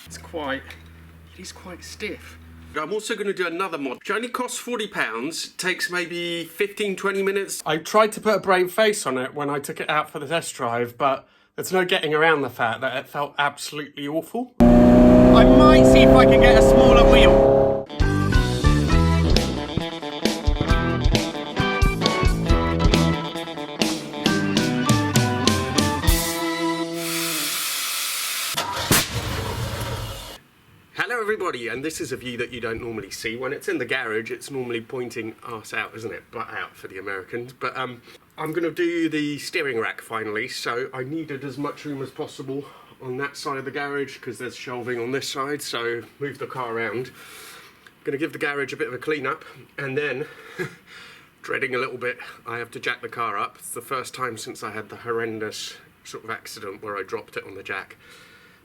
It is quite stiff. I'm also going to do another mod, which only costs £40, takes maybe 15-20 minutes. I tried to put a brave face on it when I took it out for the test drive, but there's no getting around the fact that it felt absolutely awful. I might see if I can get a smaller wheel. Hello everybody, and this is a view that you don't normally see. When it's in the garage, it's normally pointing arse out, isn't it? Butt out for the Americans. But I'm going to do the steering rack finally, so I needed as much room as possible on that side of the garage because there's shelving on this side, so move the car around. I'm going to give the garage a bit of a clean up, and then, dreading a little bit, I have to jack the car up. It's the first time since I had the horrendous sort of accident where I dropped it on the jack.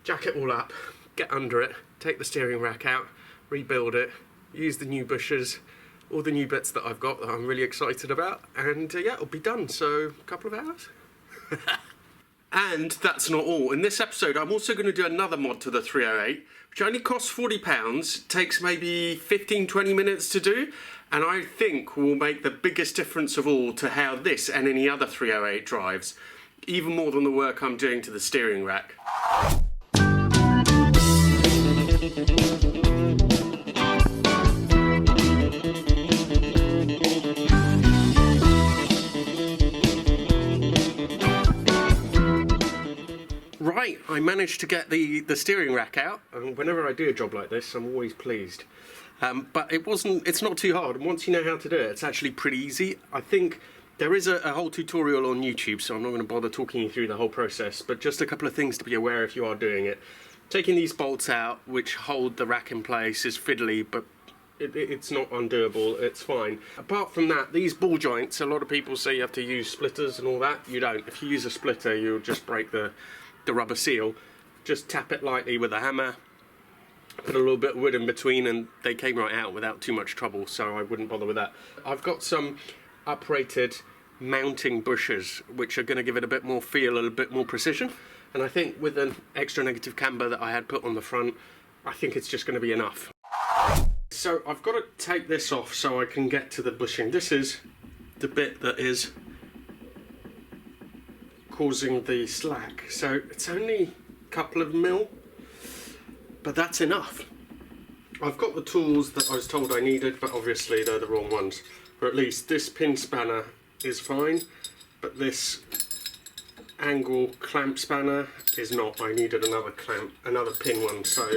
Jack it all up, get under it, take the steering rack out, rebuild it, use the new bushes, all the new bits that I've got that I'm really excited about, and yeah, it'll be done, so a couple of hours. And that's not all. In this episode, I'm also going to do another mod to the 308, which only costs £40, takes maybe 15-20 minutes to do, and I think will make the biggest difference of all to how this and any other 308 drives, even more than the work I'm doing to the steering rack. Right, I managed to get the steering rack out, and whenever I do a job like this, I'm always pleased. But it's not too hard, and once you know how to do it, it's actually pretty easy. I think there is a whole tutorial on YouTube, so I'm not going to bother talking you through the whole process, but just a couple of things to be aware if you are doing it. Taking these bolts out, which hold the rack in place, is fiddly, but it's not undoable, it's fine. Apart from that, these ball joints, a lot of people say you have to use splitters and all that. You don't. If you use a splitter, you'll just break the rubber seal. Just tap it lightly with a hammer, put a little bit of wood in between, and they came right out without too much trouble, so I wouldn't bother with that. I've got some uprated mounting bushes, which are going to give it a bit more feel and a bit more precision. And I think with an extra negative camber that I had put on the front, I think it's just going to be enough. So I've got to take this off so I can get to the bushing. This is the bit that is causing the slack. So it's only a couple of mil, but that's enough. I've got the tools that I was told I needed, but obviously they're the wrong ones. Or at least this pin spanner is fine, but this angle clamp spanner is not. I needed another pin one, so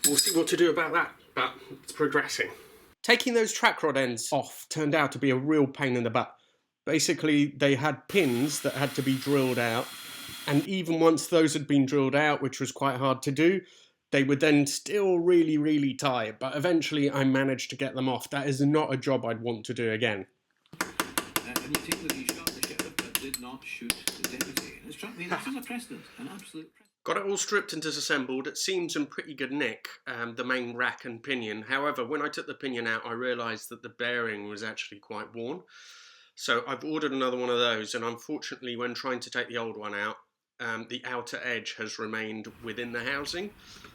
we'll see what to do about that, but it's progressing. Taking those track rod ends off turned out to be a real pain in the butt. Basically, they had pins that had to be drilled out, and even once those had been drilled out, which was quite hard to do, they would then still really tight, but eventually I managed to get them off. That is not a job I'd want to do again. And you think that he shot the sheriff but did not shoot the deputy. And it struck me, this is a precedent, an absolute precedent. Got it all stripped and disassembled. It seems in pretty good nick, the main rack and pinion. However, when I took the pinion out, I realised that the bearing was actually quite worn. So I've ordered another one of those, and unfortunately when trying to take the old one out, the outer edge has remained within the housing.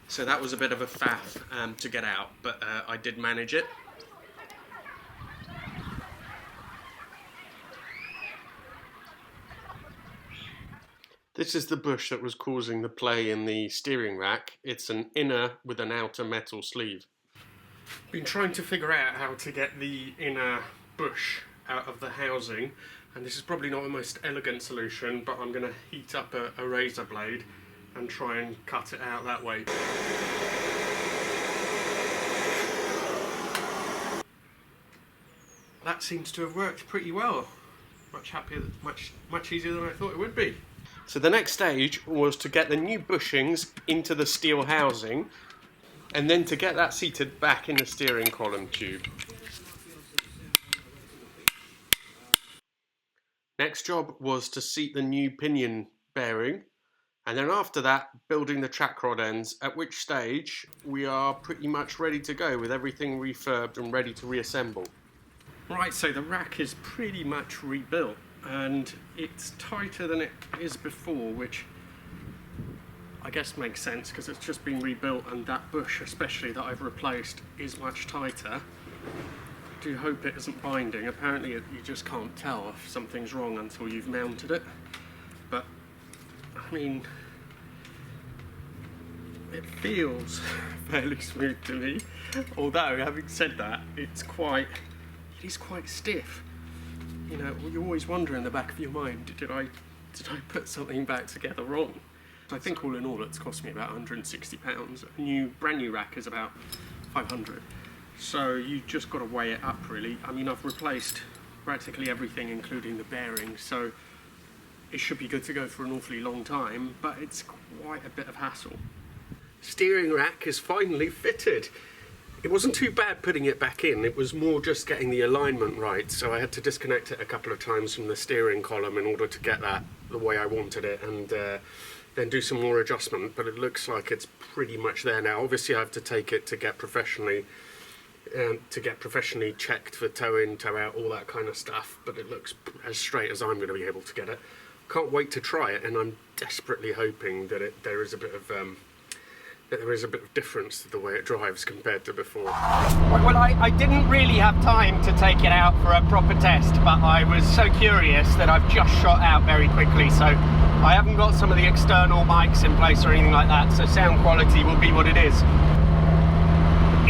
So that was a bit of a faff to get out, but I did manage it. This is the bush that was causing the play in the steering rack. It's an inner with an outer metal sleeve. Been trying to figure out how to get the inner bush out of the housing, and this is probably not the most elegant solution, but I'm going to heat up a razor blade and try and cut it out that way. That seems to have worked pretty well. Much easier than I thought it would be. So the next stage was to get the new bushings into the steel housing, and then to get that seated back in the steering column tube. Next job was to seat the new pinion bearing, and then after that building the track rod ends, at which stage we are pretty much ready to go with everything refurbed and ready to reassemble. Right, so the rack is pretty much rebuilt and it's tighter than it is before, which I guess makes sense because it's just been rebuilt, and that bush especially that I've replaced is much tighter. I do hope it isn't binding. Apparently you just can't tell if something's wrong until you've mounted it. But, I mean, it feels fairly smooth to me. Although, having said that, it is quite stiff. You know, you always wonder in the back of your mind, did I put something back together wrong? I think all in all it's cost me about £160. A brand new rack is about 500. So you just got to weigh it up really. I mean, I've replaced practically everything including the bearings, so it should be good to go for an awfully long time, but it's quite a bit of hassle. Steering rack is finally fitted. It wasn't too bad putting it back in, it was more just getting the alignment right, so I had to disconnect it a couple of times from the steering column in order to get that the way I wanted it, and then do some more adjustment, but it looks like it's pretty much there now. Obviously I have to take it to get professionally checked for toe in, toe out, all that kind of stuff, but it looks as straight as I'm going to be able to get it. Can't wait to try it, and I'm desperately hoping that there is a bit of difference to the way it drives compared to before. Well, I didn't really have time to take it out for a proper test, but I was so curious that I've just shot out very quickly, so I haven't got some of the external mics in place or anything like that, so sound quality will be what it is.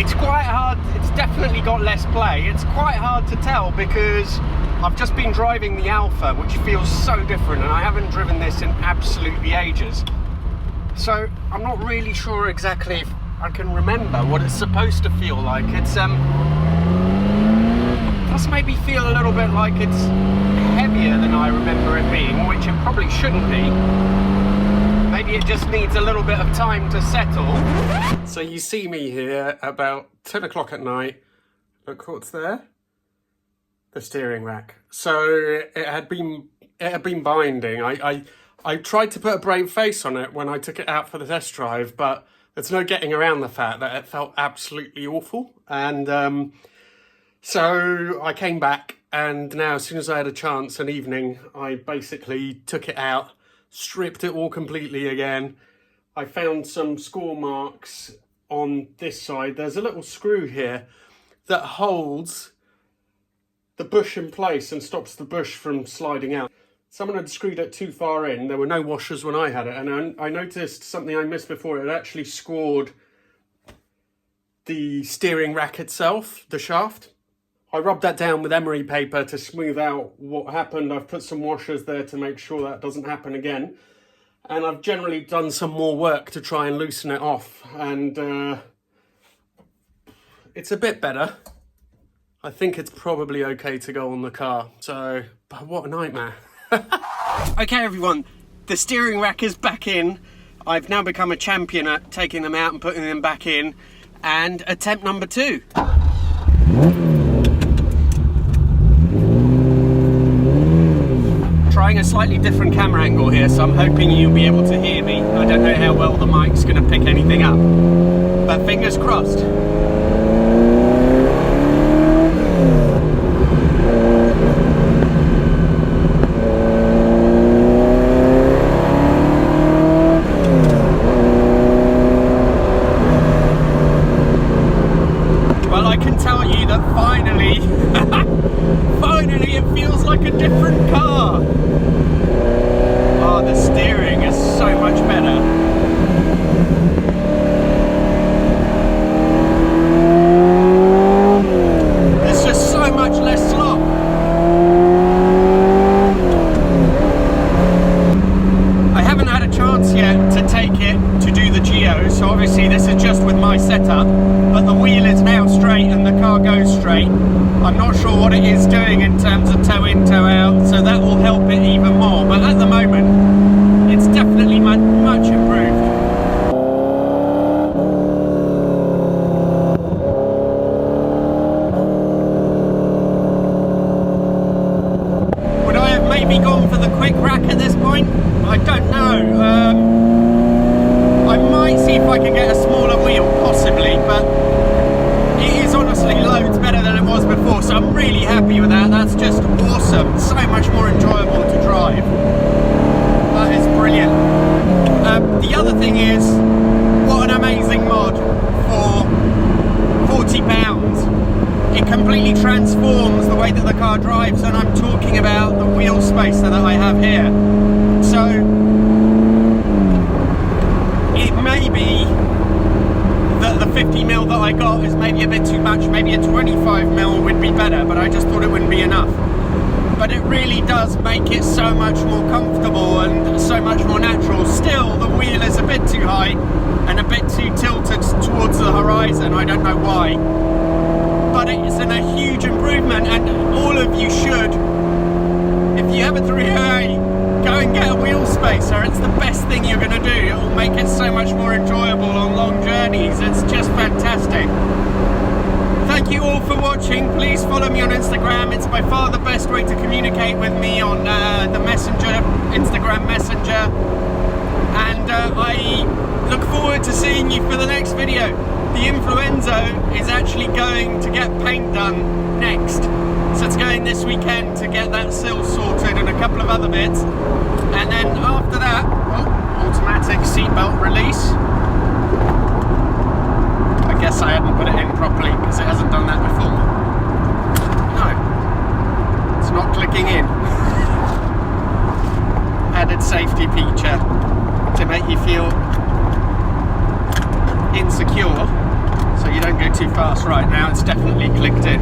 It's quite hard, it's definitely got less play. It's quite hard to tell because I've just been driving the Alpha, which feels so different, and I haven't driven this in absolutely ages. So I'm not really sure exactly if I can remember what it's supposed to feel like. It's does maybe feel a little bit like it's heavier than I remember it being, which it probably shouldn't be. Maybe it just needs a little bit of time to settle. So you see me here about 10 o'clock at night. Look what's there. The steering rack. So it had been binding. I tried to put a brave face on it when I took it out for the test drive, but there's no getting around the fact that it felt absolutely awful. And so I came back, and now as soon as I had a chance, an evening, I basically took it out, stripped it all completely again. I found some score marks on this side. There's a little screw here that holds the bush in place and stops the bush from sliding out. Someone had screwed it too far in. There were no washers when I had it, and I noticed something I missed before. It actually scored the steering rack itself, the shaft. I rubbed that down with emery paper to smooth out what happened. I've put some washers there to make sure that doesn't happen again. And I've generally done some more work to try and loosen it off. And it's a bit better. I think it's probably okay to go on the car. So, but what a nightmare. Okay everyone, the steering rack is back in. I've now become a champion at taking them out and putting them back in. And attempt number 2. Trying a slightly different camera angle here, so I'm hoping you'll be able to hear me. I don't know how well the mic's going to pick anything up, but fingers crossed. Well, I can tell you that finally, finally it feels like a different car. Oh, the steering is so much better. There's just so much less slop. I haven't had a chance yet to take it to do the geo, so obviously this is just with my setup, but the wheel is now straight and the car goes straight. I'm not sure what it is doing in terms of toe in, toe out, so that will help it even more, but at the moment it's definitely much improved. Would I have maybe gone for the quick rack at this point? I don't know. I might see if I can get a smaller wheel, possibly, but it is honestly loads better than it was before, so I'm really happy with that. That's just awesome. So much more enjoyable to drive. That is brilliant. The other thing is, what an amazing mod for £40. It completely transforms the way that the car drives, and I'm talking about the wheel space that I have here. So it may be that the 50mm that I got is maybe a bit too much. Maybe a 25mm would be better, but I just thought it wouldn't be enough. But it really does make it so much more comfortable and so much more natural. Still, the wheel is a bit too high and a bit too tilted towards the horizon. I don't know why, but it is a huge improvement, and all of you should, if you have a 308, go and get a wheel spacer. It's the best thing you're going to do. It will make it so much more enjoyable on long journeys. It's just fantastic. Thank you all for watching. Please follow me on Instagram. It's by far the best way to communicate with me on the Messenger, Instagram Messenger. And I look forward to seeing you for the next video. The Influenzo is actually going to get paint done next. So it's going this weekend to get that sill sorted and a couple of other bits. And then after that, automatic seatbelt release. I guess I hadn't put it in properly because it hasn't done that before. No, it's not clicking in. Added safety feature to make you feel insecure, so you don't go too fast. Right now it's definitely clicked in.